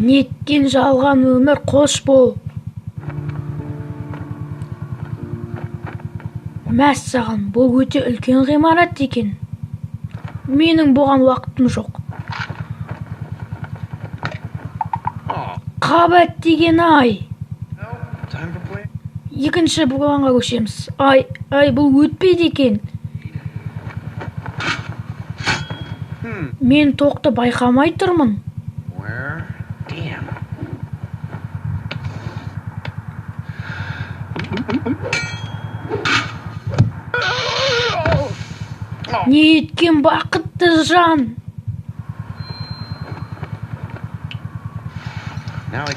Неткен жалған өмір, қош бол. Мәссаған, бұл өте үлкен ғимарат екен. Менің бұған уақытым жоқ. Қабат деген ай. Екінші бұғанға көшеміз. Ай, бұл өтпейді екен. Мен тоқты байқамай тұрмын. Не еткен бақытты жан.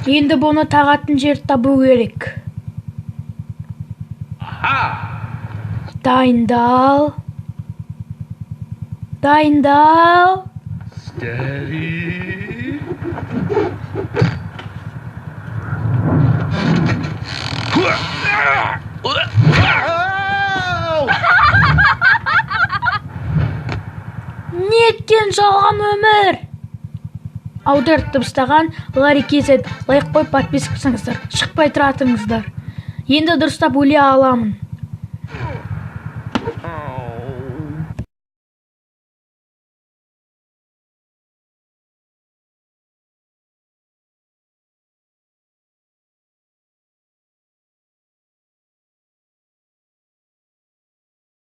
Енді бұны тағатын жер табу керек. Дайындал. Дайындал. Steady. Неткен жалған өмір. Аударып дыбыстаған Ларри KZ. Лайк қойып подписка жасаңыздар. Шықпай тұратыңыздар. Енді дұрыстап өле аламын.